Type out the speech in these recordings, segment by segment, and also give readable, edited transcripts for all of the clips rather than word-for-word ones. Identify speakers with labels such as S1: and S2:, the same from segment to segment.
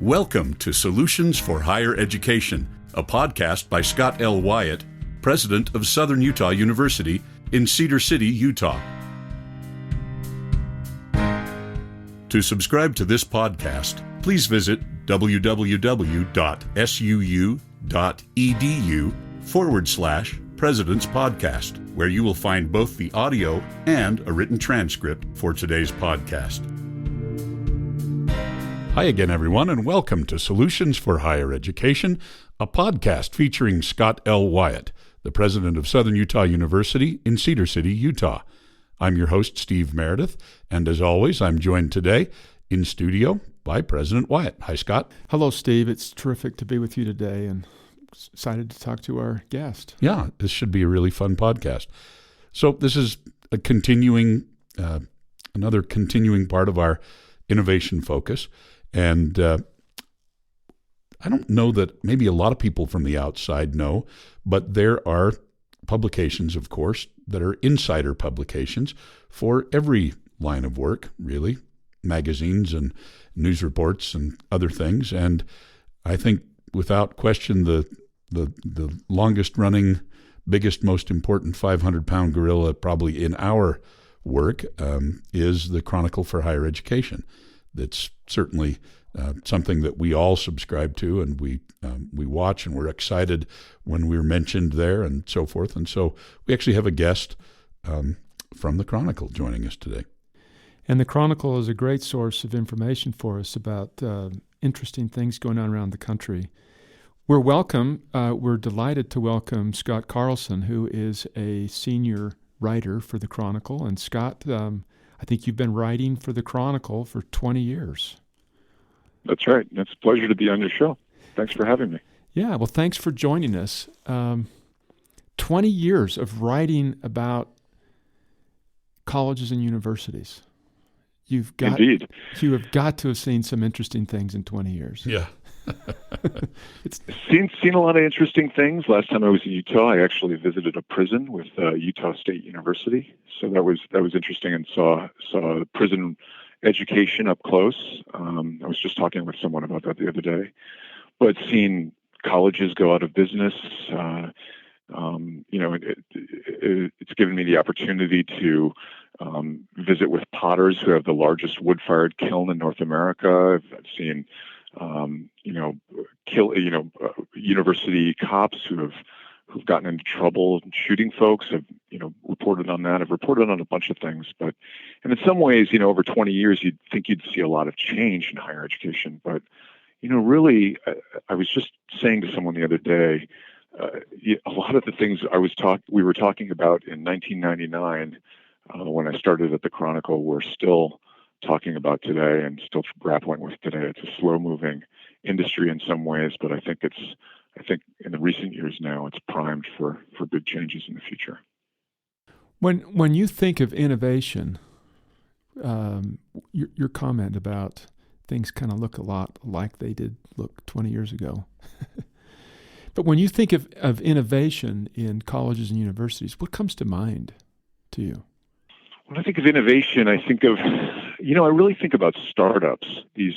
S1: Welcome to Solutions for Higher Education, a podcast by Scott L. Wyatt, president of Southern Utah University in Cedar City, Utah. To subscribe to this podcast, please visit www.suu.edu/President's Podcast, where you will find both the audio and a written transcript for today's podcast. Hi again, everyone, and welcome to Solutions for Higher Education, a podcast featuring Scott L. Wyatt, the president of Southern Utah University in Cedar City, Utah. I'm your host, Steve Meredith, and as always, I'm joined today in studio by President Wyatt. Hi, Scott.
S2: Hello, Steve. It's terrific to be with you today and excited to talk to our guest.
S1: Yeah, this should be a really fun podcast. So this is a another continuing part of our innovation focus. And I don't know that maybe a lot of people from the outside know, but there are publications, of course, that are insider publications for every line of work, really, magazines and news reports and other things. And I think without question, the longest running, biggest, most important 500-pound gorilla probably in our work is the Chronicle for Higher Education. That's certainly something that we all subscribe to, and we watch, and we're excited when we're mentioned there and so forth. And so we actually have a guest from the Chronicle joining us today.
S2: And the Chronicle is a great source of information for us about interesting things going on around the country. We're delighted to welcome Scott Carlson, who is a senior writer for the Chronicle. And Scott, I think you've been writing for the Chronicle for 20 years.
S3: That's right. It's a pleasure to be on your show. Thanks for having me.
S2: Yeah, well, thanks for joining us. 20 years of writing about colleges and universities.
S3: Indeed.
S2: You have got to have seen some interesting things in 20 years.
S1: Yeah.
S3: It's seen a lot of interesting things. Last time I was in Utah, I actually visited a prison with Utah State University. So that was interesting, and saw prison education up close. I was just talking with someone about that the other day. But seeing colleges go out of business, it's given me the opportunity to visit with potters who have the largest wood-fired kiln in North America. I've seen university cops who've gotten into trouble shooting folks. Have reported on that. I've reported on a bunch of things, and in some ways, over 20 years, you'd think you'd see a lot of change in higher education. But really, I was just saying to someone the other day, a lot of the things we were talking about in 1999 when I started at the Chronicle, we're still talking about today and still grappling with today. It's a slow-moving industry in some ways, but I think in the recent years now, it's primed for big changes in the future.
S2: When you think of innovation, your comment about things kind of look a lot like they did look 20 years ago. But when you think of innovation in colleges and universities, what comes to mind to you?
S3: When I think of innovation, I think of, I really think about startups, these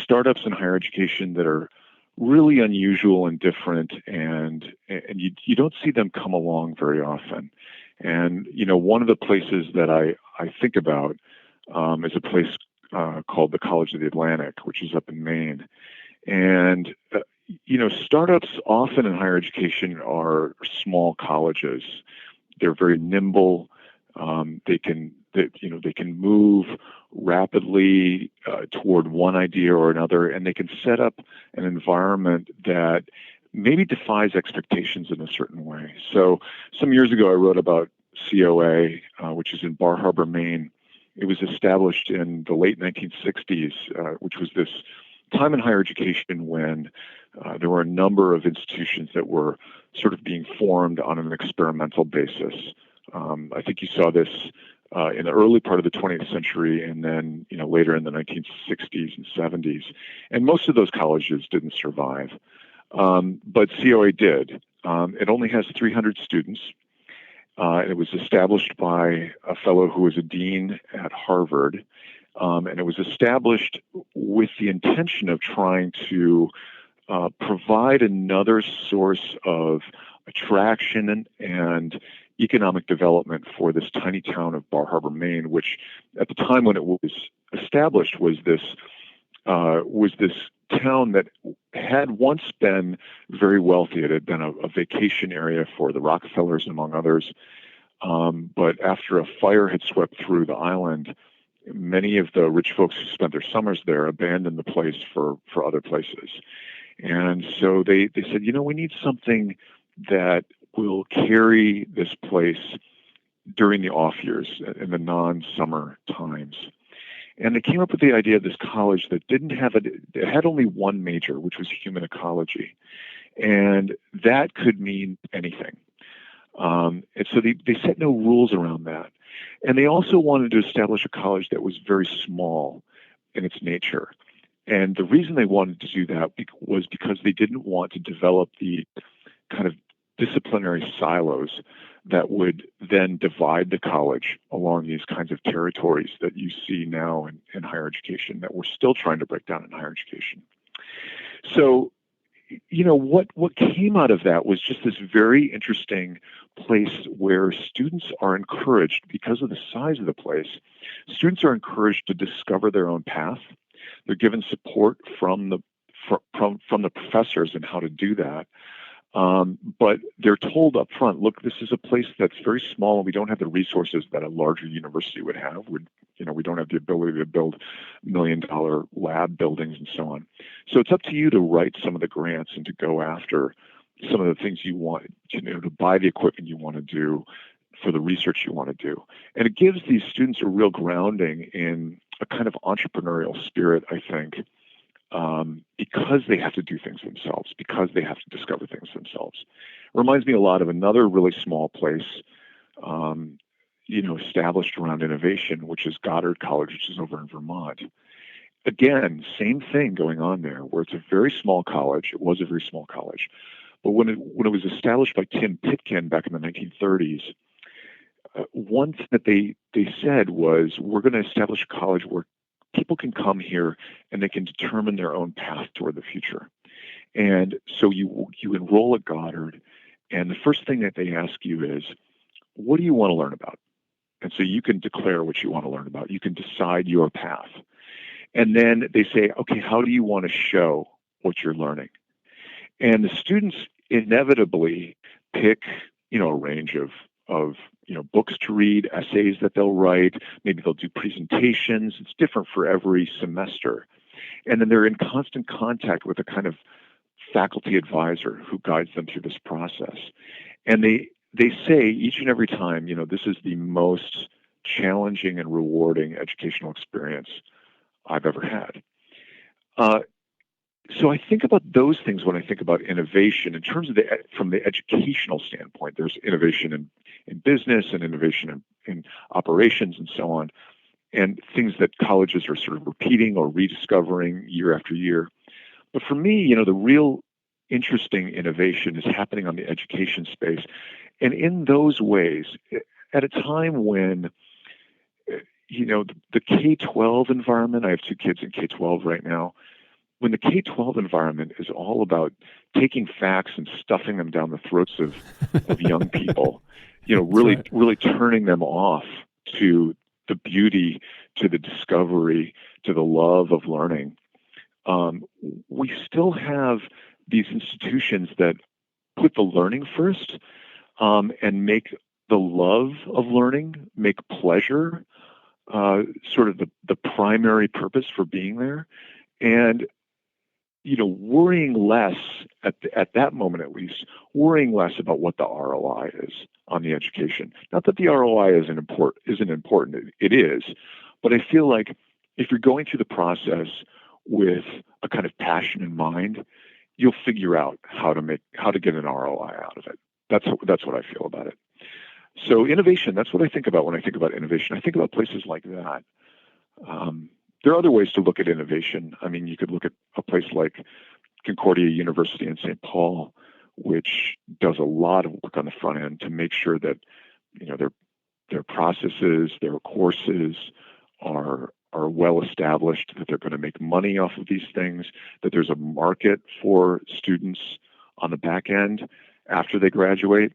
S3: startups in higher education that are really unusual and different, and you don't see them come along very often. And, one of the places that I think about is a place called the College of the Atlantic, which is up in Maine. And, startups often in higher education are small colleges. They're very nimble. They can move rapidly toward one idea or another, and they can set up an environment that maybe defies expectations in a certain way. So some years ago, I wrote about COA, which is in Bar Harbor, Maine. It was established in the late 1960s, which was this time in higher education when there were a number of institutions that were sort of being formed on an experimental basis. I think you saw this in the early part of the 20th century, and then later in the 1960s and 70s. And most of those colleges didn't survive, but COA did. It only has 300 students. It was established by a fellow who was a dean at Harvard, and it was established with the intention of trying to provide another source of attraction and economic development for this tiny town of Bar Harbor, Maine, which at the time when it was established was this town that had once been very wealthy. It had been a vacation area for the Rockefellers, among others. But after a fire had swept through the island, many of the rich folks who spent their summers there abandoned the place for other places. And so they said, we need something that will carry this place during the off years, in the non-summer times. And they came up with the idea of this college that it had only one major, which was human ecology. And that could mean anything. And so they set no rules around that. And they also wanted to establish a college that was very small in its nature. And the reason they wanted to do that was because they didn't want to develop the kind of disciplinary silos that would then divide the college along these kinds of territories that you see now in higher education that we're still trying to break down in higher education. So, what came out of that was just this very interesting place where students are encouraged, because of the size of the place, students are encouraged to discover their own path. They're given support from the professors in how to do that. But they're told up front, look, this is a place that's very small and we don't have the resources that a larger university would have. We don't have the ability to build $1 million lab buildings and so on. So it's up to you to write some of the grants and to go after some of the things you want, to buy the equipment you want to do for the research you want to do. And it gives these students a real grounding in a kind of entrepreneurial spirit, I think, because they have to do things themselves, because they have to discover things themselves. It reminds me a lot of another really small place, established around innovation, which is Goddard College, which is over in Vermont. Again, same thing going on there, where it's a very small college. It was a very small college. But when it was established by Tim Pitkin back in the 1930s, one thing that they said was, we're going to establish a college where people can come here and they can determine their own path toward the future. And so you enroll at Goddard, and the first thing that they ask you is, what do you want to learn about? And so you can declare what you want to learn about. You can decide your path. And then they say, okay, how do you want to show what you're learning? And the students inevitably pick, a range of books to read, essays that they'll write. Maybe they'll do presentations. It's different for every semester. And then they're in constant contact with a kind of faculty advisor who guides them through this process. And they say each and every time, this is the most challenging and rewarding educational experience I've ever had. So I think about those things when I think about innovation in terms of from the educational standpoint. There's innovation in business and innovation in operations and so on, and things that colleges are sort of repeating or rediscovering year after year. But for me, the real interesting innovation is happening on the education space. And in those ways, at a time when, the K-12 environment, I have 2 kids in K-12 right now, when the K-12 environment is all about taking facts and stuffing them down the throats of young people, really turning them off to the beauty, to the discovery, to the love of learning. We still have these institutions that put the learning first, and make the love of learning, make pleasure sort of the primary purpose for being there. And worrying less at that moment, at least, worrying less about what the ROI is on the education. Not that the ROI isn't important. It is, but I feel like if you're going through the process with a kind of passion in mind, you'll figure out how to get an ROI out of it. That's what I feel about it. So innovation, that's what I think about when I think about innovation. I think about places like that. There are other ways to look at innovation. I mean, you could look at a place like Concordia University in St. Paul, which does a lot of work on the front end to make sure that their processes, their courses are are well established, that they're going to make money off of these things, that there's a market for students on the back end after they graduate.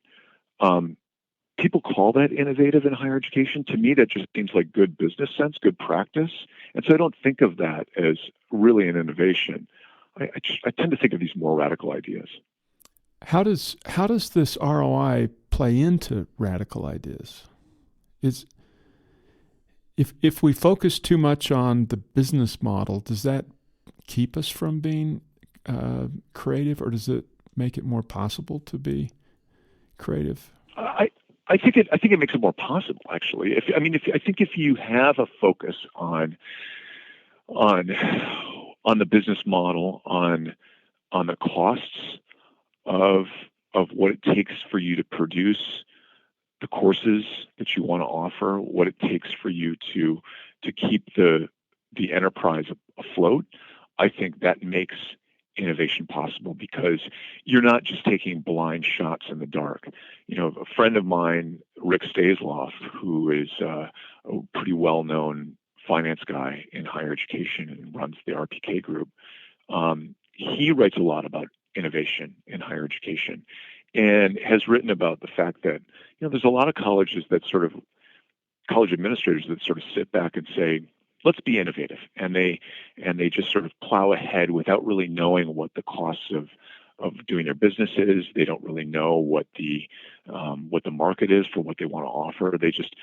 S3: People call that innovative in higher education. To me, that just seems like good business sense, good practice. And so I don't think of that as really an innovation. I tend to think of these more radical ideas.
S2: How does this ROI play into radical ideas? If we focus too much on the business model, does that keep us from being creative, or does it make it more possible to be creative?
S3: I think it makes it more possible, actually. I think if you have a focus on the business model, on the costs of what it takes for you to produce the courses that you want to offer, what it takes for you to keep the enterprise afloat, I think that makes innovation possible, because you're not just taking blind shots in the dark. A friend of mine, Rick Stasloff, who is a pretty well-known finance guy in higher education and runs the RPK group, he writes a lot about innovation in higher education, and has written about the fact that there's a lot of college administrators that sort of sit back and say, let's be innovative, and they just sort of plow ahead without really knowing what the costs of doing their business is. They don't really know what the market is for what they want to offer. They just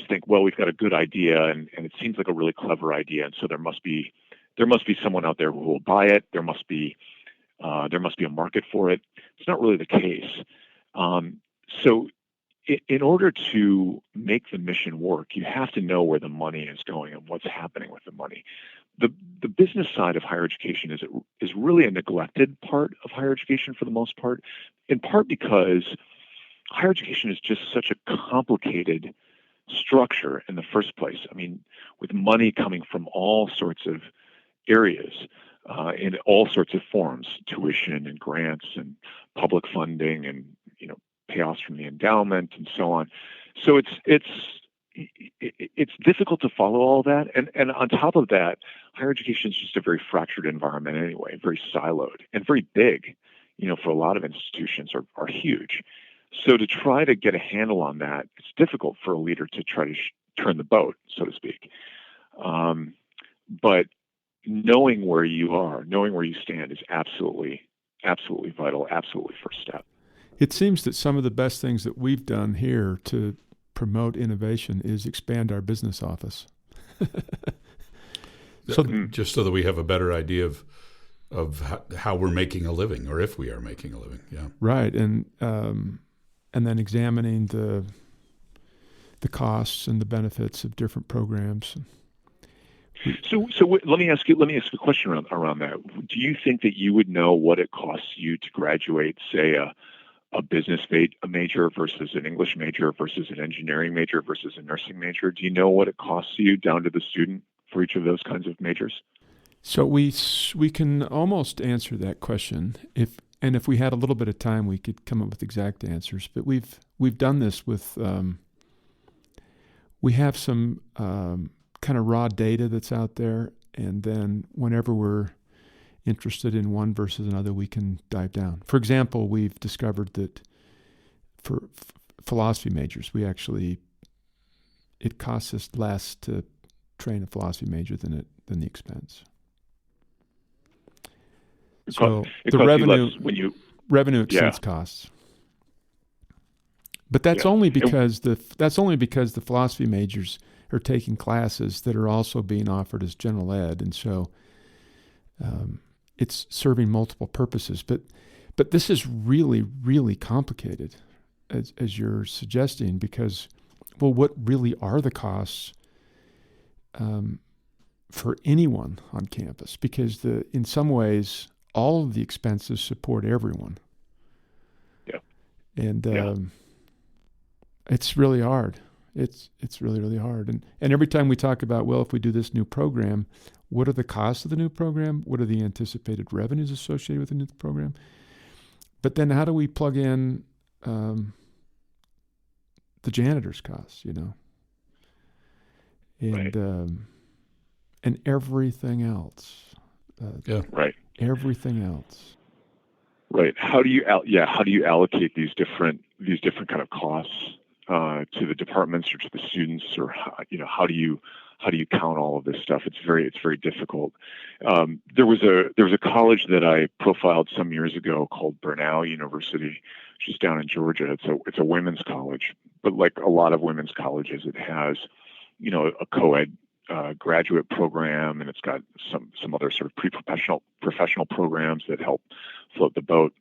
S3: think, well, we've got a good idea, and it seems like a really clever idea, and so there must be someone out there who will buy it. There must be a market for it. It's not really the case. So in order to make the mission work, you have to know where the money is going and what's happening with the money. The business side of higher education is really a neglected part of higher education for the most part, in part because higher education is just such a complicated structure in the first place. I mean, with money coming from all sorts of areas, in all sorts of forms, tuition and grants and public funding and payoffs from the endowment and so on. So it's difficult to follow all that, and on top of that, higher education is just a very fractured environment anyway, very siloed and very big. For a lot of institutions are huge. So to try to get a handle on that, it's difficult for a leader to try to turn the boat, so to speak. But knowing where you are, knowing where you stand, is absolutely vital, absolutely first step.
S2: It seems that some of the best things that we've done here to promote innovation is expand our business office.
S1: Just so that we have a better idea of how we're making a living, or if we are making a living. Yeah.
S2: Right. And then examining the costs and the benefits of different programs.
S3: So let me ask you a question around that. Do you think that you would know what it costs you to graduate, say, a business major versus an English major versus an engineering major versus a nursing major? Do you know what it costs you down to the student for each of those kinds of majors?
S2: So we can almost answer that question. If we had a little bit of time, we could come up with exact answers. But we've done this with we have some kind of raw data that's out there, and then whenever we're interested in one versus another, we can dive down. For example, we've discovered that for philosophy majors, it costs us less to train a philosophy major than the expense. So the revenue exceeds costs. But that's only because the philosophy majors are taking classes that are also being offered as general ed, and so it's serving multiple purposes. But this is really, really complicated, as you're suggesting, because, well, what really are the costs for anyone on campus? Because in some ways, all of the expenses support everyone.
S3: Yeah.
S2: And it's really hard. It's really, really hard. And every time we talk about, well, if we do this new program, what are the costs of the new program? What are the anticipated revenues associated with the new program? But then how do we plug in the janitor's costs, And
S3: right.
S2: and everything else.
S1: Yeah.
S3: Right.
S2: Everything else.
S3: Right. How do you allocate these different kind of costs to the departments or to the students, or how do you count all of this stuff? It's very difficult. There was a college that I profiled some years ago called Brenau University, which is down in Georgia. It's a women's college, but like a lot of women's colleges, it has a co-ed graduate program, and it's got some other sort of professional programs that help float the boat.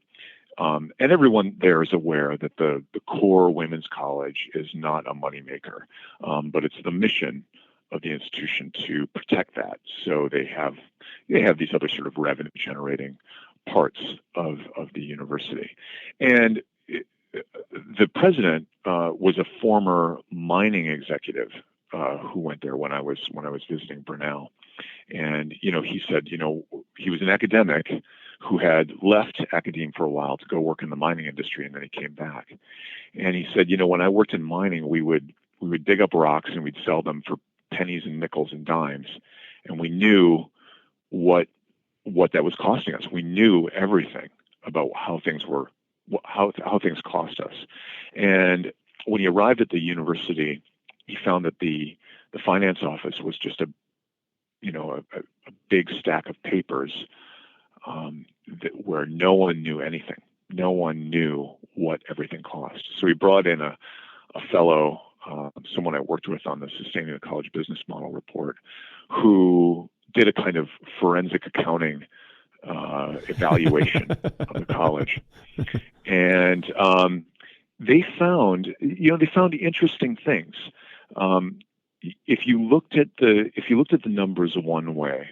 S3: And everyone there is aware that the core women's college is not a moneymaker, but it's the mission of the institution to protect that. So they have these other sort of revenue generating parts of the university. And the president was a former mining executive who went there when I was visiting Brenau, and he said he was an academic who had left academia for a while to go work in the mining industry, and then he came back, and he said when I worked in mining, we would dig up rocks and we'd sell them for pennies and nickels and dimes, and we knew what that was costing us. We knew everything about how things things cost us, and when he arrived at the university, he found that the finance office was just a big stack of papers where no one knew anything. No one knew what everything cost. So he brought in a fellow, someone I worked with on the Sustaining the College Business Model report, who did a kind of forensic accounting evaluation of the college, and they found interesting things. If you looked at the numbers one way,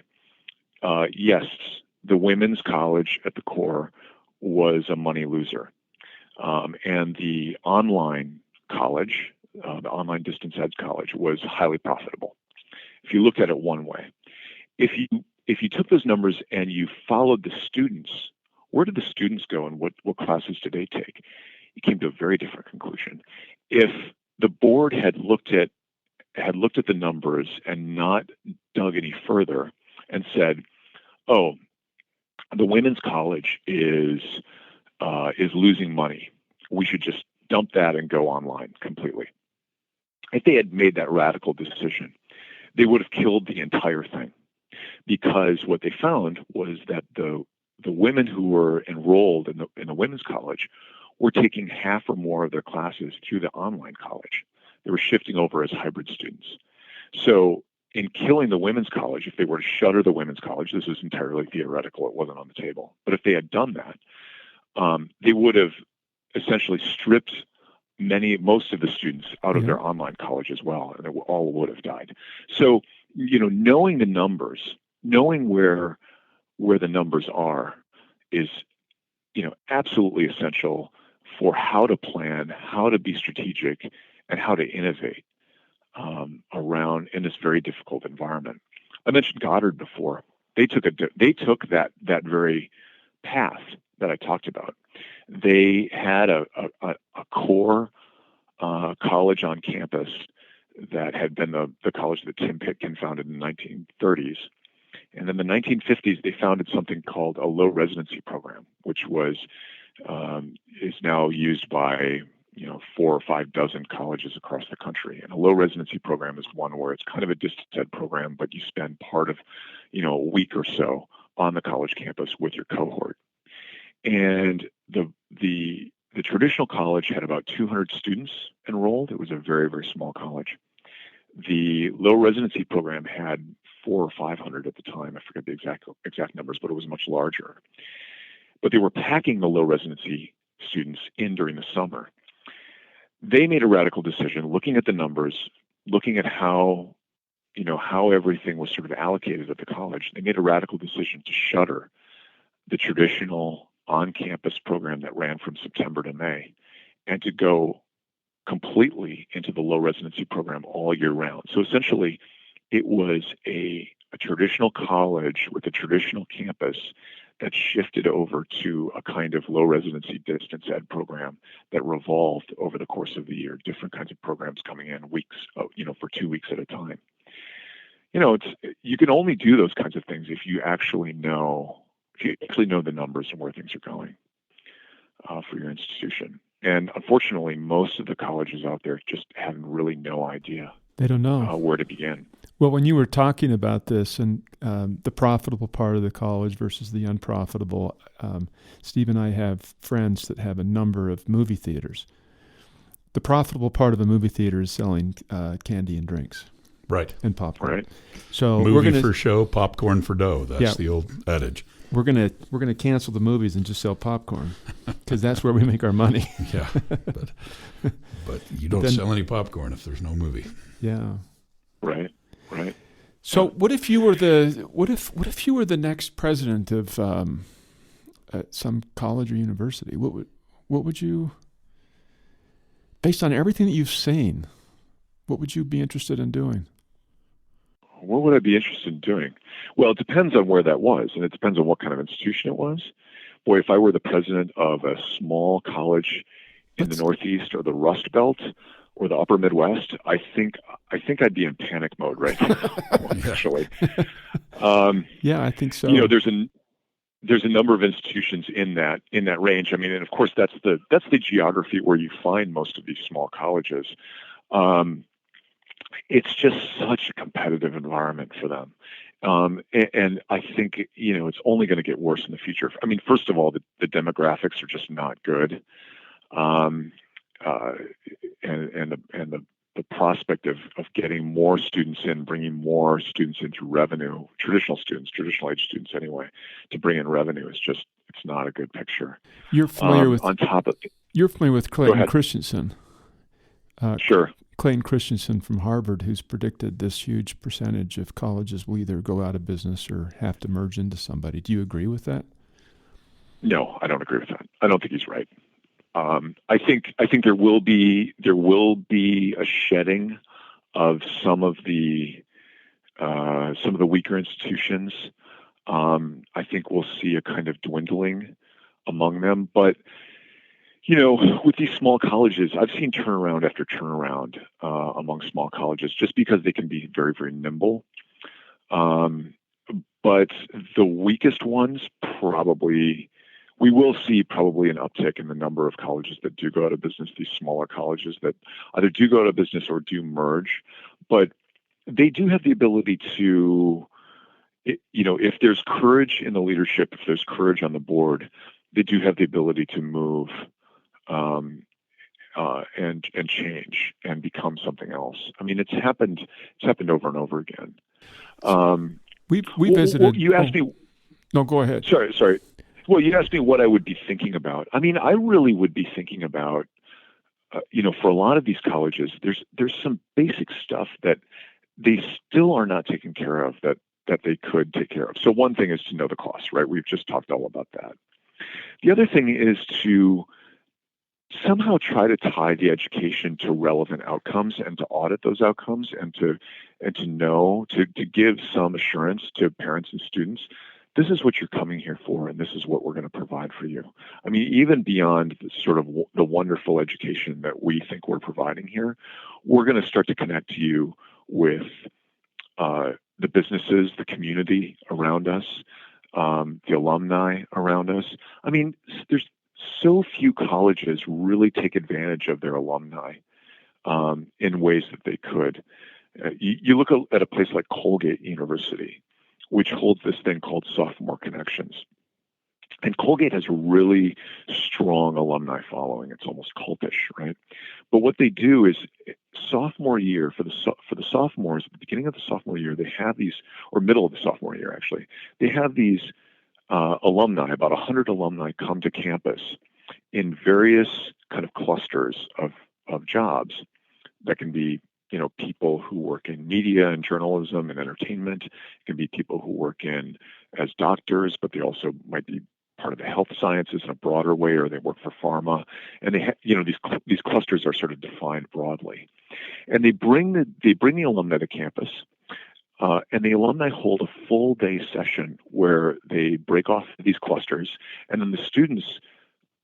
S3: yes, the women's college at the core was a money loser, and the online college, the online distance ed college, was highly profitable. If you looked at it one way, if you took those numbers and you followed the students, where did the students go and what classes did they take? You came to a very different conclusion. If the board had looked at the numbers and not dug any further and said, "Oh, the women's college is losing money. We should just dump that and go online completely." If they had made that radical decision, they would have killed the entire thing, because what they found was that the women who were enrolled in the women's college were taking half or more of their classes through the online college. They were shifting over as hybrid students. So in killing the women's college, if they were to shutter the women's college, this is entirely theoretical, it wasn't on the table, but if they had done that, they would have essentially stripped most of the students out of their online college as well, and they all would have died. So, knowing the numbers, knowing where the numbers are is, absolutely essential for how to plan, how to be strategic, and how to innovate around in this very difficult environment. I mentioned Goddard before. They took that very path that I talked about. They had a core college on campus that had been the college that Tim Pitkin founded in the 1930s. And in the 1950s, they founded something called a low residency program, which is now used by 4 or 5 dozen colleges across the country. And a low residency program is one where it's kind of a distance ed program, but you spend part of a week or so on the college campus with your cohort. And the traditional college had about 200 students enrolled. It was a very, very small college. The low residency program had 400 or 500 at the time. I forget the exact numbers, but it was much larger. But they were packing the low residency students in during the summer. They made a radical decision, looking at the numbers, looking at how everything was sort of allocated at the college. They made a radical decision to shutter the traditional on-campus program that ran from September to May, and to go completely into the low residency program all year round. So essentially, it was a traditional college with a traditional campus that shifted over to a kind of low residency distance ed program that revolved over the course of the year, different kinds of programs coming in weeks, for 2 weeks at a time. you can only do those kinds of things if you actually know the numbers and where things are going for your institution. And unfortunately, most of the colleges out there just have really no idea.
S2: They don't know
S3: where to begin.
S2: Well, when you were talking about this and the profitable part of the college versus the unprofitable, Steve and I have friends that have a number of movie theaters. The profitable part of a movie theater is selling candy and drinks.
S1: Right.
S2: And popcorn.
S3: Right.
S2: So
S1: movie for show, popcorn for dough. That's the old adage.
S2: We're gonna cancel the movies and just sell popcorn because that's where we make our money.
S1: Yeah, but you don't sell any popcorn if there's no movie.
S2: Yeah.
S3: Right.
S2: So what if you were the next president of some college or university? What would you, based on everything that you've seen, what would you be interested in doing?
S3: What would I be interested in doing? Well, it depends on where that was, and it depends on what kind of institution it was. Boy, if I were the president of a small college in the Northeast or the Rust Belt or the Upper Midwest, I think I'd be in panic mode right now. Actually,
S2: yeah, I think so.
S3: There's a number of institutions in that range. I mean, and of course, that's the geography where you find most of these small colleges. It's just such a competitive environment for them. And I think, it's only going to get worse in the future. I mean, first of all, the demographics are just not good. And the prospect of getting more students in, bringing more students into revenue, traditional age students anyway, to bring in revenue it's not a good picture.
S2: You're familiar You're familiar with Clayton Christensen.
S3: Sure.
S2: Clayton Christensen from Harvard, who's predicted this huge percentage of colleges will either go out of business or have to merge into somebody. Do you agree with that?
S3: No, I don't agree with that. I don't think he's right. I think there will be a shedding of some of the weaker institutions. I think we'll see a kind of dwindling among them, but with these small colleges, I've seen turnaround after turnaround among small colleges just because they can be very, very nimble. But the weakest ones we will see probably an uptick in the number of colleges that do go out of business, these smaller colleges that either do go out of business or do merge. But they do have the ability to, if there's courage in the leadership, if there's courage on the board, they do have the ability to move and change and become something else. I mean, it's happened over and over again.
S2: We visited.
S3: You asked me.
S2: No, go ahead.
S3: Sorry. Well, you asked me what I would be thinking about. I mean, I really would be thinking about, for a lot of these colleges, there's some basic stuff that they still are not taking care of that they could take care of. So one thing is to know the costs, right? We've just talked all about that. The other thing is to somehow try to tie the education to relevant outcomes and to audit those outcomes and to give some assurance to parents and students. This is what you're coming here for, and this is what we're going to provide for you. I mean, even beyond the wonderful education that we think we're providing here, we're going to start to connect you with the businesses, the community around us, the alumni around us. I mean, there's so few colleges really take advantage of their alumni in ways that they could. You look at a place like Colgate University, which holds this thing called Sophomore Connections. And Colgate has a really strong alumni following. It's almost cultish, right? But what they do is sophomore year, for the sophomores, at the beginning of the sophomore year, they have these, or middle of the sophomore year, actually, they have these alumni, about 100 alumni come to campus in various kind of clusters of jobs that can be, people who work in media and journalism and entertainment. It can be people who work as doctors, but they also might be part of the health sciences in a broader way, or they work for pharma. And these clusters are sort of defined broadly. And they bring the alumni to campus. And the alumni hold a full day session where they break off these clusters, and then the students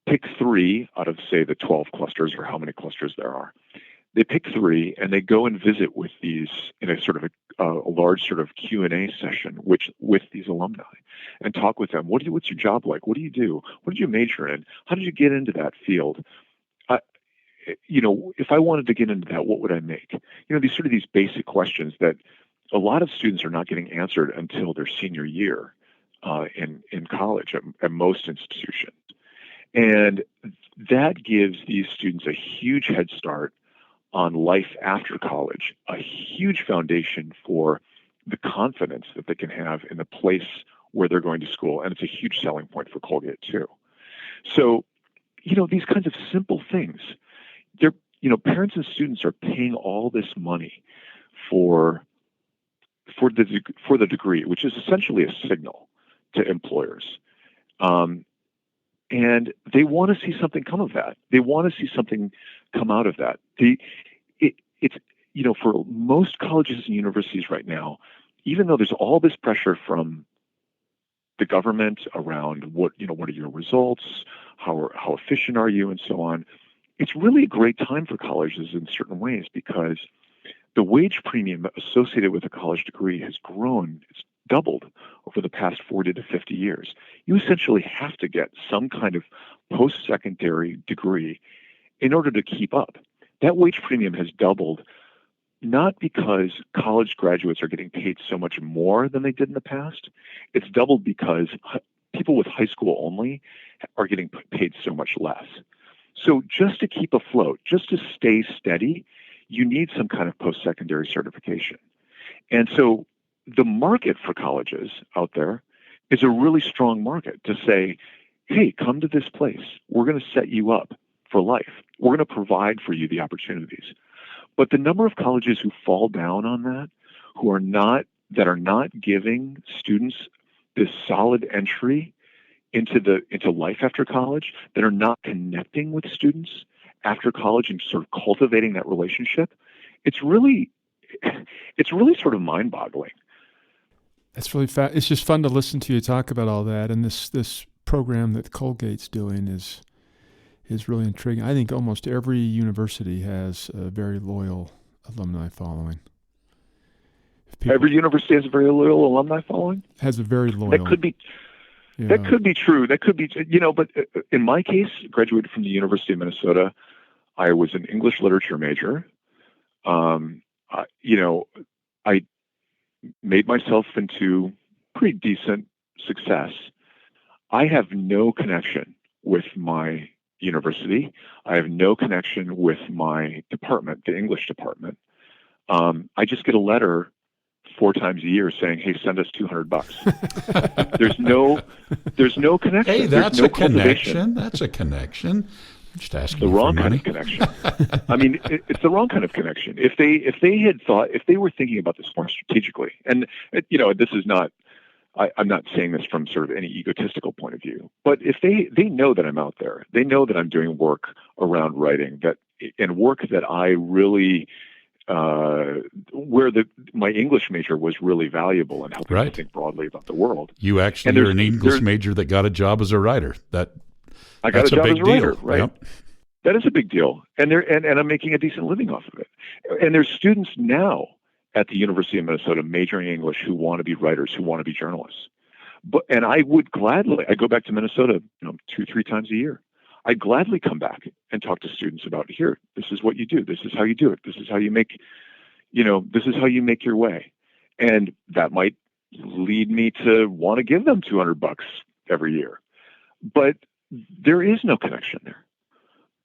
S3: pick 3 out of, say, the 12 clusters, or how many clusters there are. They pick 3, and they go and visit with these in a sort of a large large sort of Q&A session with these alumni and talk with them. What's your job like? What do you do? What did you major in? How did you get into that field? If I wanted to get into that, what would I make? These basic questions that a lot of students are not getting answered until their senior year in college at most institutions. And that gives these students a huge head start on life after college, a huge foundation for the confidence that they can have in the place where they're going to school. And it's a huge selling point for Colgate too. So, these kinds of simple things, parents and students are paying all this money for the degree, which is essentially a signal to employers. And they want to see something come of that. They want to see something come out of that. For most colleges and universities right now, even though there's all this pressure from the government around what are your results, how efficient are you, and so on, it's really a great time for colleges in certain ways because the wage premium associated with a college degree has grown. It's doubled over the past 40 to 50 years. You essentially have to get some kind of post-secondary degree in order to keep up. That wage premium has doubled, not because college graduates are getting paid so much more than they did in the past. It's doubled because people with high school only are getting paid so much less. So just to keep afloat, just to stay steady, you need some kind of post-secondary certification. And so the market for colleges out there is a really strong market to say, hey, come to this place. We're going to set you up for life. We're going to provide for you the opportunities. But the number of colleges who fall down on that, that are not giving students this solid entry into life after college, that are not connecting with students after college and sort of cultivating that relationship, it's really sort of mind-boggling.
S2: That's really it's just fun to listen to you talk about all that, and this program that Colgate's doing is really intriguing. I think almost every university has a very loyal alumni following.
S3: Every university has a very loyal alumni following?
S2: Has a very loyal.
S3: That could be true. That could be, but in my case, graduated from the University of Minnesota. I was an English literature major. I made myself into pretty decent success. I have no connection with my university. I have no connection with my department, the English department. I just get a letter 4 times a year saying, "Hey, send us $200." There's no connection.
S1: Hey, that's a connection. That's a connection. I'm just asking
S3: the wrong
S1: for
S3: kind
S1: money.
S3: of connection. I mean, it's the wrong kind of connection. If they were thinking about this more strategically, and this is not. I'm not saying this from sort of any egotistical point of view, but if they know that I'm out there, they know that I'm doing work around writing and work that I really, where my English major was really valuable in helping me think broadly about the world.
S1: You actually are an English major that got a job as a writer.
S3: I got a job as a writer,
S1: deal.
S3: right?
S1: Yep.
S3: That is a big deal, and I'm making a decent living off of it. And there's students now at the University of Minnesota majoring in English who want to be writers, who want to be journalists. And I would gladly, I go back to Minnesota 2-3 times a year. I'd gladly come back and talk to students about, here, this is what you do. This is how you do it. This is how you make, this is how you make your way. And that might lead me to want to give them $200 every year. But there is no connection there.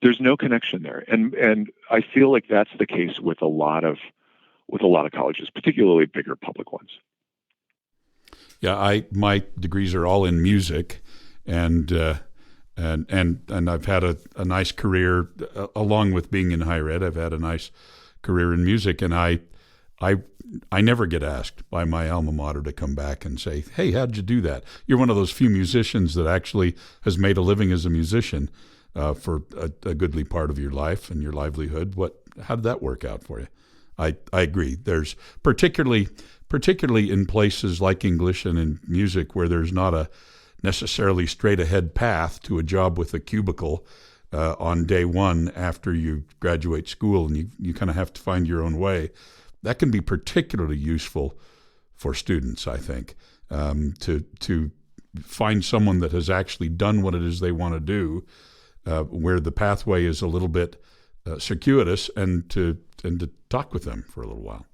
S3: There's no connection there. And I feel like that's the case with a lot of colleges, particularly bigger public ones.
S1: Yeah, my degrees are all in music, and I've had a nice career along with being in higher ed. I've had a nice career in music, and I never get asked by my alma mater to come back and say, "Hey, how'd you do that?" You're one of those few musicians that actually has made a living as a musician for a goodly part of your life and your livelihood. How did that work out for you? I agree. There's particularly in places like English and in music where there's not a necessarily straight ahead path to a job with a cubicle on day one after you graduate school, and you kind of have to find your own way. That can be particularly useful for students, I think, to find someone that has actually done what it is they want to do, where the pathway is a little bit circuitous, and to talk with them for a little while.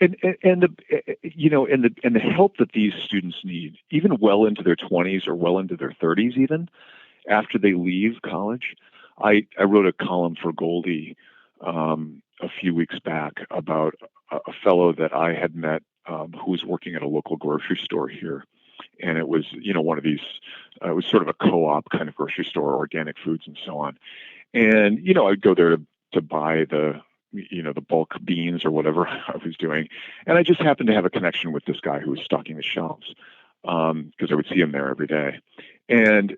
S3: And the help that these students need, even well into their 20s or well into their 30s, even after they leave college. I wrote a column for Goldie a few weeks back about a fellow that I had met who was working at a local grocery store here. And it was, one of these, it was sort of a co-op kind of grocery store, organic foods and so on. And, I'd go there to buy the bulk beans or whatever I was doing. And I just happened to have a connection with this guy who was stocking the shelves because I would see him there every day. And,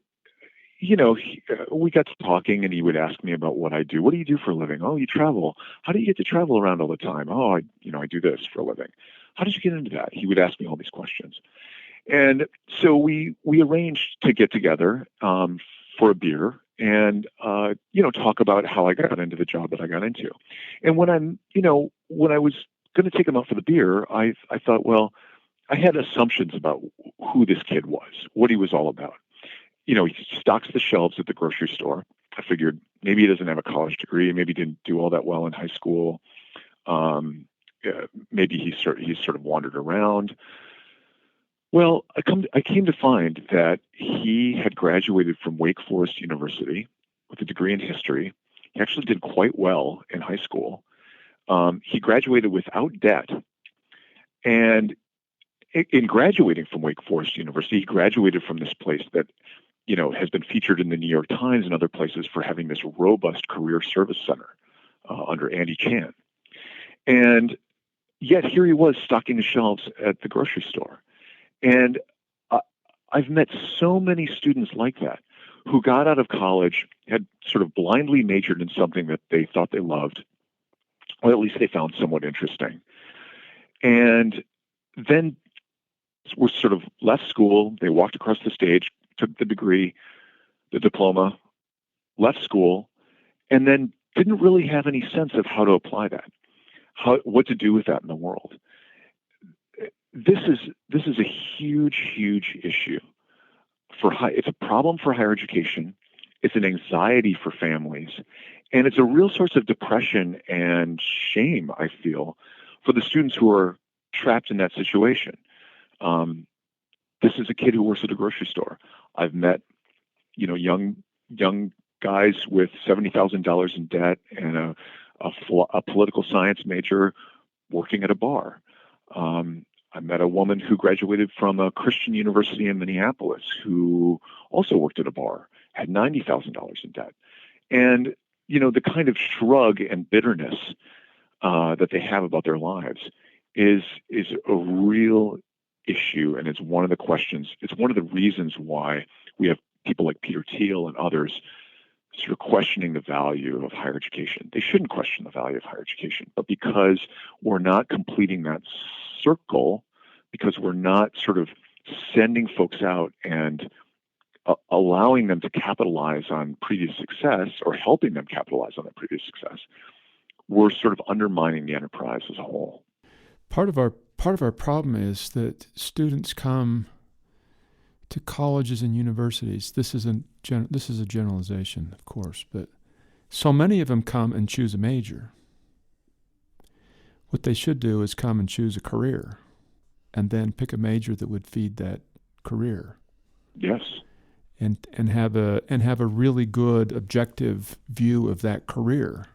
S3: we got to talking, and he would ask me about what I do. What do you do for a living? Oh, you travel. How do you get to travel around all the time? Oh, I do this for a living. How did you get into that? He would ask me all these questions. And so we arranged to get together for a beer and, talk about how I got into the job that I got into. And when when I was going to take him out for the beer, I thought, well, I had assumptions about who this kid was, what he was all about. He stocks the shelves at the grocery store. I figured maybe he doesn't have a college degree. Maybe he didn't do all that well in high school. Maybe he sort of wandered around. Well, I came to find that he had graduated from Wake Forest University with a degree in history. He actually did quite well in high school. He graduated without debt. And in graduating from Wake Forest University, he graduated from this place that has been featured in the New York Times and other places for having this robust career service center under Andy Chan. And yet here he was stocking the shelves at the grocery store. And I've met so many students like that who got out of college, had sort of blindly majored in something that they thought they loved, or at least they found somewhat interesting. And then were sort of left school. They walked across the stage, took the degree, the diploma, left school, and then didn't really have any sense of how to apply that, what to do with that in the world. This is a huge issue it's a problem for higher education. It's an anxiety for families, and it's a real source of depression and shame, I feel, for the students who are trapped in that situation. This is a kid who works at a grocery store. I've met, young guys with $70,000 in debt and a political science major working at a bar. I met a woman who graduated from a Christian university in Minneapolis who also worked at a bar, had $90,000 in debt. And, the kind of shrug and bitterness that they have about their lives is a real issue. And it's one of the questions, it's one of the reasons why we have people like Peter Thiel and others sort of questioning the value of higher education. They shouldn't question the value of higher education, but because we're not completing that circle, because we're not sort of sending folks out and allowing them to capitalize on previous success or helping them capitalize on that previous success, we're sort of undermining the enterprise as a whole.
S2: Part of our problem is that students come to colleges and universities. This is a generalization, of course, but so many of them come and choose a major. What they should do is come and choose a career, and then pick a major that would feed that career.
S3: Yes.
S2: And have a really good objective view of that career.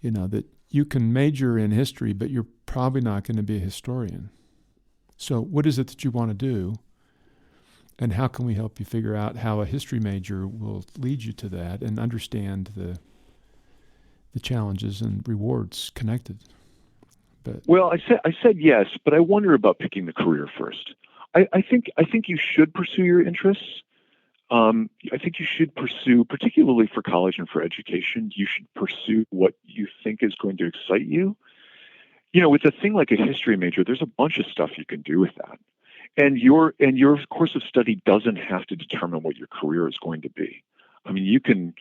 S2: That you can major in history, but you're probably not going to be a historian. So what is it that you want to do? And how can we help you figure out how a history major will lead you to that and understand the challenges and rewards connected?
S3: Well, I said yes, but I wonder about picking the career first. I think you should pursue your interests. I think you should pursue, particularly for college and for education, you should pursue what you think is going to excite you. With a thing like a history major, there's a bunch of stuff you can do with that. And your course of study doesn't have to determine what your career is going to be. I mean, you can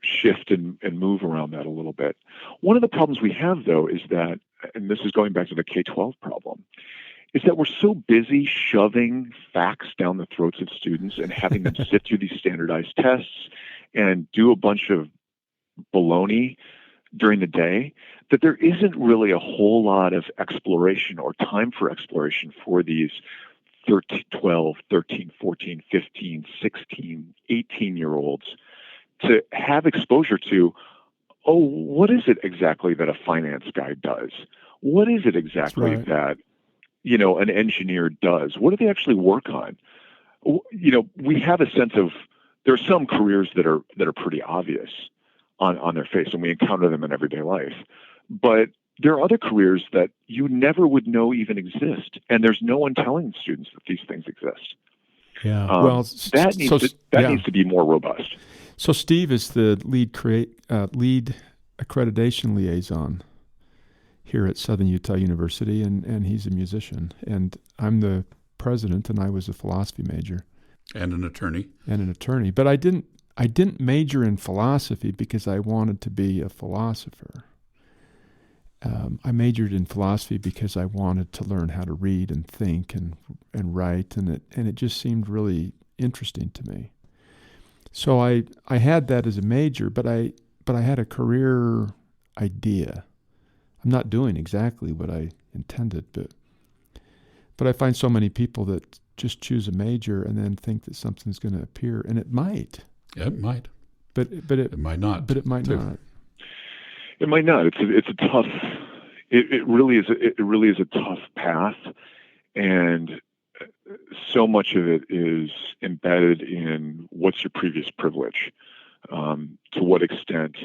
S3: shift and move around that a little bit. One of the problems we have, though, is that, and this is going back to the K-12 problem, is that we're so busy shoving facts down the throats of students and having them sit through these standardized tests and do a bunch of baloney during the day that there isn't really a whole lot of exploration or time for exploration for these 13, 12, 13, 14, 15, 16, 18-year-olds to have exposure to, oh, what is it exactly that a finance guy does? What is it exactly that, an engineer does? What do they actually work on? We have a sense of, there are some careers that are pretty obvious on their face, and we encounter them in everyday life. But there are other careers that you never would know even exist, and there's no one telling students that these things exist.
S2: Yeah,
S3: that needs to be more robust.
S2: So Steve is the lead accreditation liaison here at Southern Utah University, and he's a musician. And I'm the president, and I was a philosophy major.
S1: And an attorney.
S2: But I didn't major in philosophy because I wanted to be a philosopher. I majored in philosophy because I wanted to learn how to read and think and write, and it just seemed really interesting to me. So I had that as a major, but I had a career idea. I'm not doing exactly what I intended, but I find so many people that just choose a major and then think that something's going to appear, and it might.
S1: Yeah, it might.
S2: But it
S1: might not.
S2: But it might not.
S3: It might not. It's a tough. It really is. It really is a tough path, and so much of it is embedded in what's your previous privilege. To what extent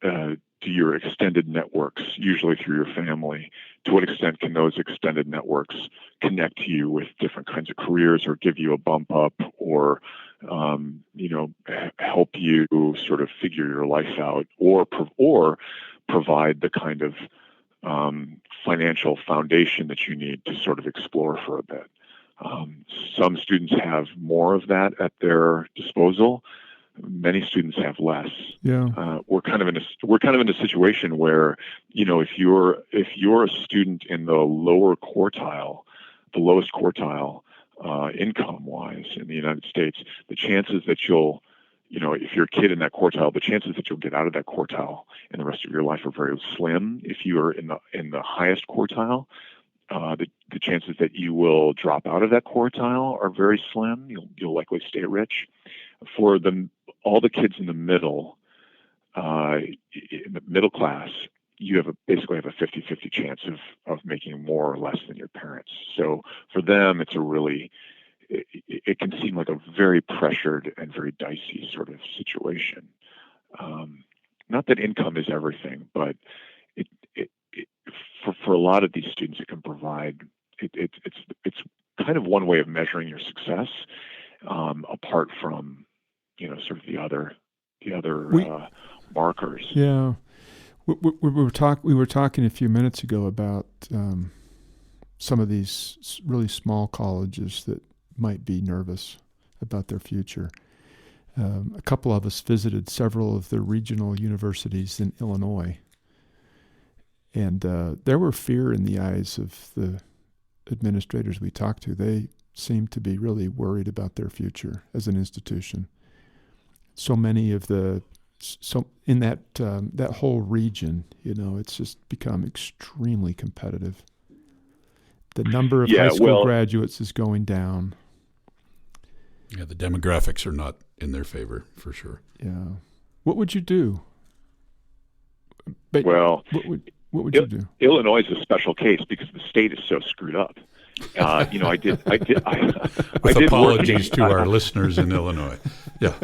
S3: do your extended networks, usually through your family, to what extent can those extended networks connect you with different kinds of careers or give you a bump up or, help you sort of figure your life out or provide the kind of financial foundation that you need to sort of explore for a bit. Some students have more of that at their disposal. Many students have less.
S2: Yeah.
S3: We're kind of in a situation where, if you're a student in the lower quartile, the lowest quartile, income-wise in the United States, the chances that if you're a kid in that quartile, the chances that you'll get out of that quartile in the rest of your life are very slim. If you're in the highest quartile, the chances that you will drop out of that quartile are very slim. You'll likely stay rich. For all the kids in the middle class, you basically have a 50-50 chance of making more or less than your parents. So for them, it can seem like a very pressured and very dicey sort of situation. Not that income is everything, but for a lot of these students, it can provide. It's kind of one way of measuring your success, apart from sort of the other markers.
S2: Yeah, we were talking a few minutes ago about some of these really small colleges that might be nervous about their future. A couple of us visited several of the regional universities in Illinois, and there were fear in the eyes of the administrators we talked to. They seemed to be really worried about their future as an institution. So many of in that whole region, it's just become extremely competitive. The number of high school graduates is going down.
S1: Yeah, the demographics are not in their favor, for sure.
S2: Yeah. What would you do?
S3: What
S2: would you do?
S3: Illinois is a special case because the state is so screwed up. I did
S1: apologies to our listeners in Illinois. Yeah.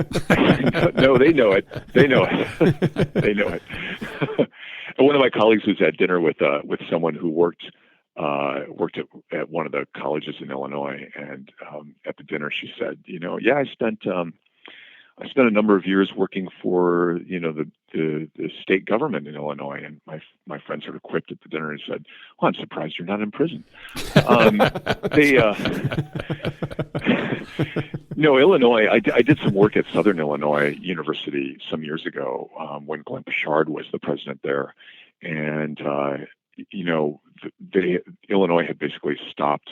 S3: No, they know it. They know it. One of my colleagues was at dinner with someone who worked at one of the colleges in Illinois, and at the dinner she said, I spent a number of years working for the state government in Illinois, and my friend sort of quipped at the dinner and said, "Well, I'm surprised you're not in prison." No, Illinois. I did some work at Southern Illinois University some years ago when Glenn Pichard was the president there, and Illinois had basically stopped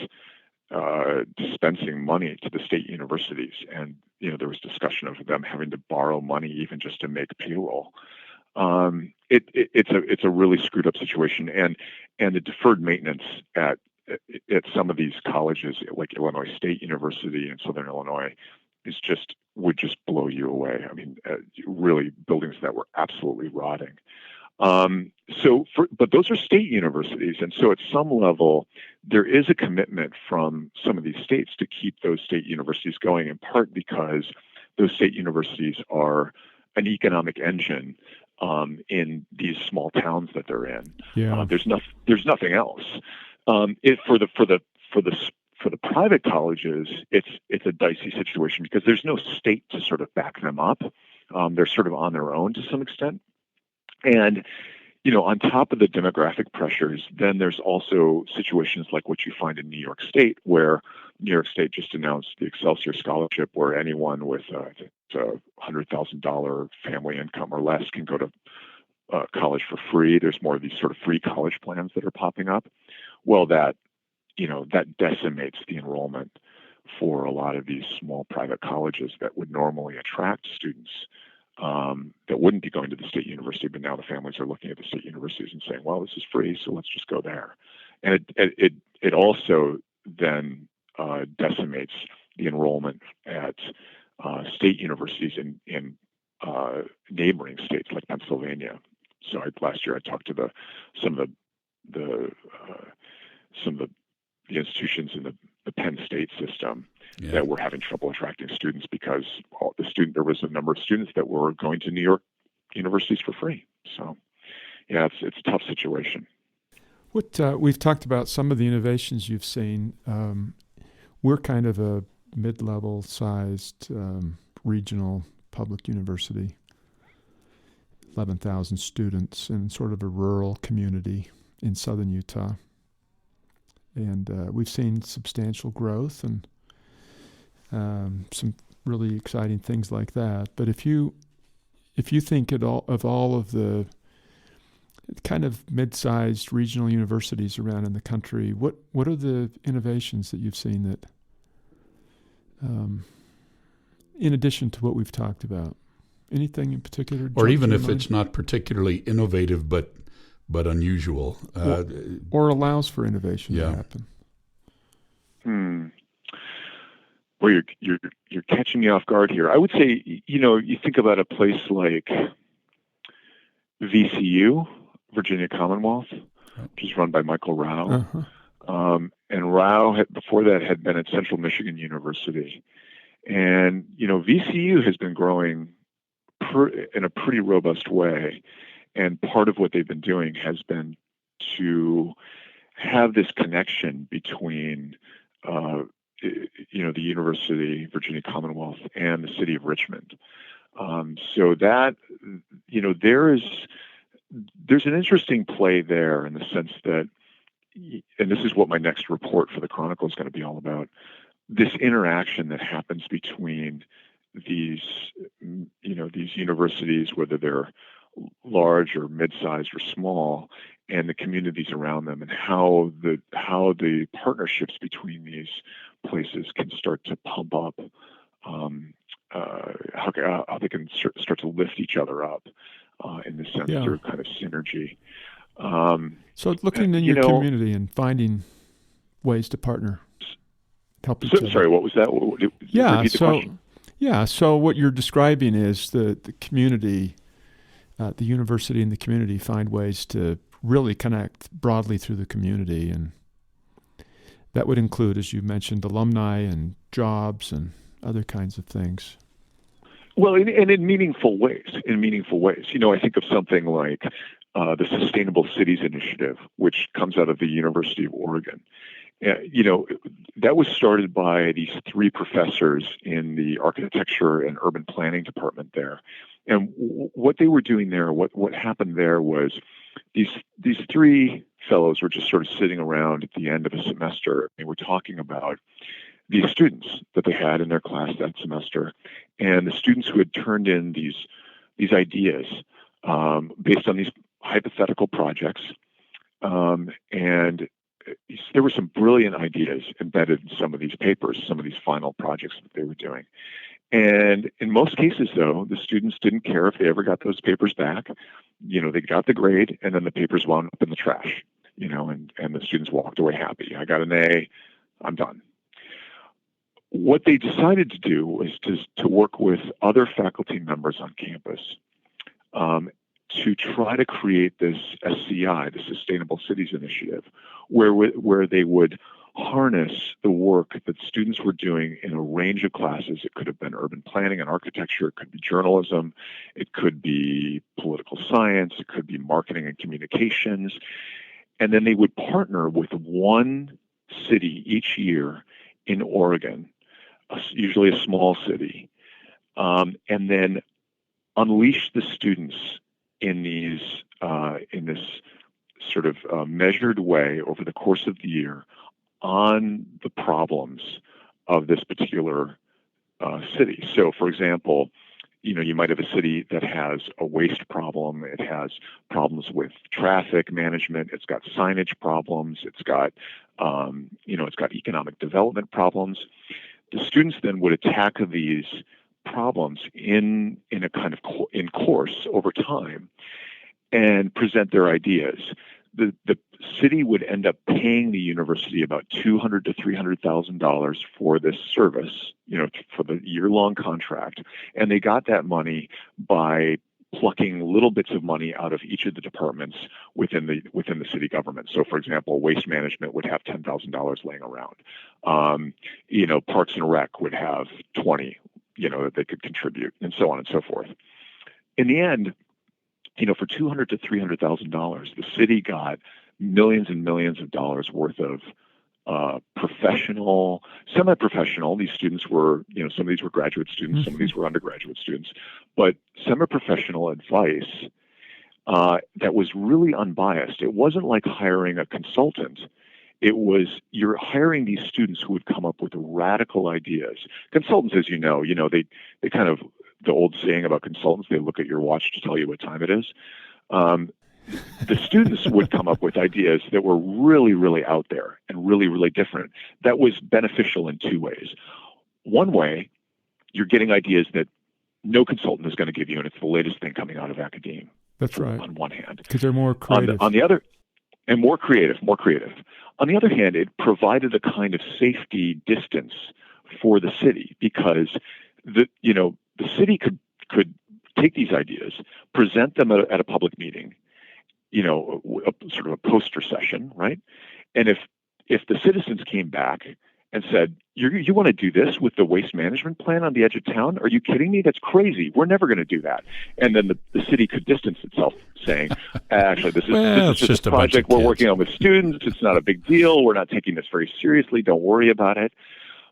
S3: dispensing money to the state universities, and there was discussion of them having to borrow money even just to make payroll. It's a really screwed up situation, and the deferred maintenance at some of these colleges, like Illinois State University in Southern Illinois, would just blow you away. I mean, really buildings that were absolutely rotting. But those are state universities, and so at some level, there is a commitment from some of these states to keep those state universities going, in part because those state universities are an economic engine in these small towns that they're in.
S2: Yeah.
S3: There's nothing else. For the private colleges, it's a dicey situation because there's no state to sort of back them up. They're sort of on their own to some extent. And, on top of the demographic pressures, then there's also situations like what you find in New York State, where New York State just announced the Excelsior Scholarship, where anyone with a $100,000 family income or less can go to college for free. There's more of these sort of free college plans that are popping up. Well, that decimates the enrollment for a lot of these small private colleges that would normally attract students that wouldn't be going to the state university, but now the families are looking at the state universities and saying, well, this is free, so let's just go there. And it also then decimates the enrollment at state universities in neighboring states like Pennsylvania. So last year I talked to some of the institutions in the Penn State system that were having trouble attracting students because there was a number of students that were going to New York universities for free. So, yeah, it's a tough situation.
S2: We've talked about some of the innovations you've seen. We're kind of a mid-level sized regional public university, 11,000 students in sort of a rural community in southern Utah. And we've seen substantial growth and some really exciting things like that. But if you think of all of the kind of mid-sized regional universities around in the country, what are the innovations that you've seen that, in addition to what we've talked about, anything in particular?
S1: Or even if it's not particularly innovative, but unusual,
S2: or allows for innovation to happen.
S3: Well, you're catching me off guard here. I would say, you think about a place like VCU, Virginia Commonwealth, which is run by Michael Rao.
S2: Uh-huh.
S3: And Rao, before that, had been at Central Michigan University. And, VCU has been growing in a pretty robust way. And part of what they've been doing has been to have this connection between, the University, Virginia Commonwealth, and the city of Richmond. So that, there's an interesting play there in the sense that, and this is what my next report for the Chronicle is going to be all about, this interaction that happens between these universities, whether they're large or mid-sized or small, and the communities around them, and how the partnerships between these places can start to pump up, how they can start to lift each other up in the sense through kind of synergy.
S2: So looking in your community and finding ways to partner, help each other.
S3: Sorry, what was that? Repeat the question.
S2: So what you're describing is the community, the university and the community find ways to really connect broadly through the community, and that would include, as you mentioned, alumni and jobs and other kinds of things.
S3: Well, and in meaningful ways. I think of something like the Sustainable Cities Initiative, which comes out of the University of Oregon. That was started by these three professors in the architecture and urban planning department there. And what they were doing there, what happened there was these three fellows were just sort of sitting around at the end of a semester. They were talking about these students that they had in their class that semester, and the students who had turned in these ideas based on these hypothetical projects, and there were some brilliant ideas embedded in some of these papers, some of these final projects that they were doing. And in most cases, though, the students didn't care if they ever got those papers back. They got the grade, and then the papers wound up in the trash, and the students walked away happy. I got an A, I'm done. What they decided to do was to work with other faculty members on campus to try to create this SCI, the Sustainable Cities Initiative, where they would harness the work that students were doing in a range of classes. It could have been urban planning and architecture, it could be journalism, it could be political science, it could be marketing and communications. And then they would partner with one city each year in Oregon, usually a small city, and then unleash the students in this sort of measured way over the course of the year on the problems of this particular city. So, for example, you might have a city that has a waste problem. It has problems with traffic management. It's got signage problems. It's got, it's got economic development problems. The students then would attack these problems in a kind of in course over time and present their ideas. The city would end up paying the university about $200,000 to $300,000 for this service, for the year-long contract, and they got that money by plucking little bits of money out of each of the departments within the city government. So, for example, waste management would have $10,000 laying around. Parks and Rec would have 20, that they could contribute, and so on and so forth. In the end, for $200,000 to $300,000, the city got millions and millions of dollars worth of professional, semi-professional. These students were, some of these were graduate students, some of these were undergraduate students, but semi-professional advice that was really unbiased. It wasn't like hiring a consultant. It was you're hiring these students who would come up with radical ideas. Consultants, as you know, they kind of, the old saying about consultants, they look at your watch to tell you what time it is. The students would come up with ideas that were really, really out there and really, really different. That was beneficial in two ways. One way, you're getting ideas that no consultant is going to give you, and it's the latest thing coming out of academia.
S2: That's right.
S3: On one hand.
S2: Because they're more creative.
S3: On the other, and more creative. On the other hand, it provided a kind of safety distance for the city because the city could take these ideas, present them at a public meeting, sort of a poster session, right? And if the citizens came back and said, you want to do this with the waste management plan on the edge of town? Are you kidding me? That's crazy. We're never going to do that. And then the city could distance itself, saying, actually, this is just a project we're working on with students. It's not a big deal. We're not taking this very seriously. Don't worry about it.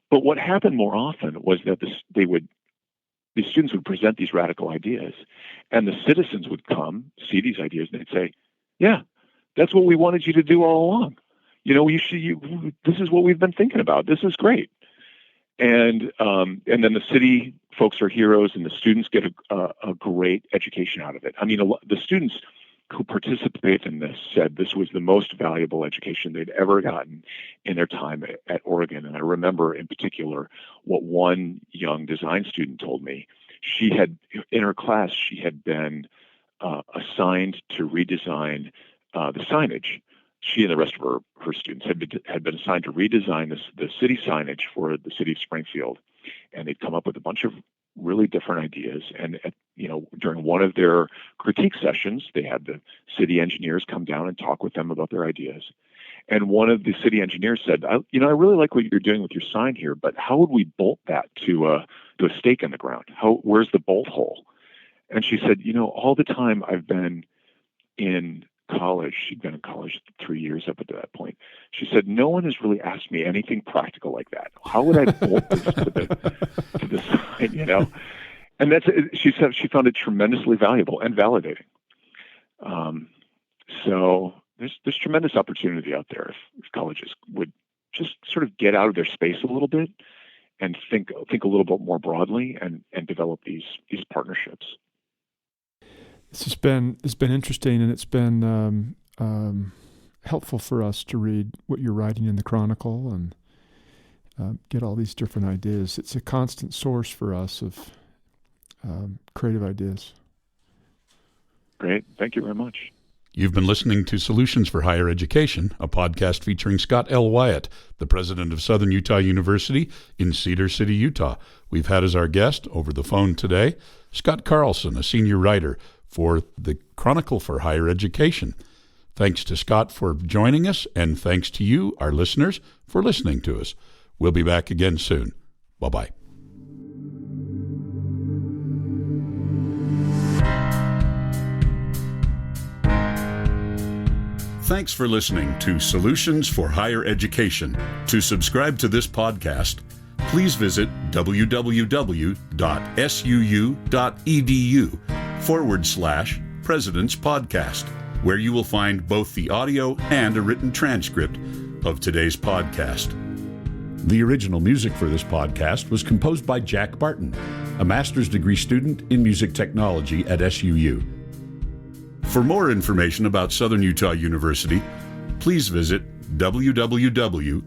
S3: But what happened more often was that these students would present these radical ideas, and the citizens would come, see these ideas, and they'd say, yeah, that's what we wanted you to do all along. This is what we've been thinking about. This is great. And then the city folks are heroes, and the students get a great education out of it. I mean, the students who participated in this said this was the most valuable education they'd ever gotten in their time at Oregon. And I remember in particular what one young design student told me. She had, in her class, she had been assigned to redesign the signage. She and the rest of her students had been assigned to redesign the city signage for the city of Springfield. And they'd come up with a bunch of really different ideas. And during one of their critique sessions, they had the city engineers come down and talk with them about their ideas. And one of the city engineers said, I really like what you're doing with your sign here, but how would we bolt that to a stake in the ground? Where's the bolt hole? And she said, all the time I've been in college, she'd been in college 3 years up to that point. She said, no one has really asked me anything practical like that. How would I bolt this to the sign, And she said she found it tremendously valuable and validating. So there's tremendous opportunity out there if colleges would just sort of get out of their space a little bit and think a little bit more broadly and develop these partnerships.
S2: It's been interesting, and it's been helpful for us to read what you're writing in the Chronicle and get all these different ideas. It's a constant source for us of creative ideas.
S3: Great. Thank you very much.
S1: You've been listening to Solutions for Higher Education, a podcast featuring Scott L. Wyatt, the president of Southern Utah University in Cedar City, Utah. We've had as our guest over the phone today Scott Carlson, a senior writer for the Chronicle for Higher Education. Thanks to Scott for joining us, and thanks to you, our listeners, for listening to us. We'll be back again soon. Bye-bye. Thanks for listening to Solutions for Higher Education. To subscribe to this podcast, please visit www.suu.edu/President's Podcast, where you will find both the audio and a written transcript of today's podcast. The original music for this podcast was composed by Jack Barton, a master's degree student in music technology at SUU. For more information about Southern Utah University, please visit www.suu.edu.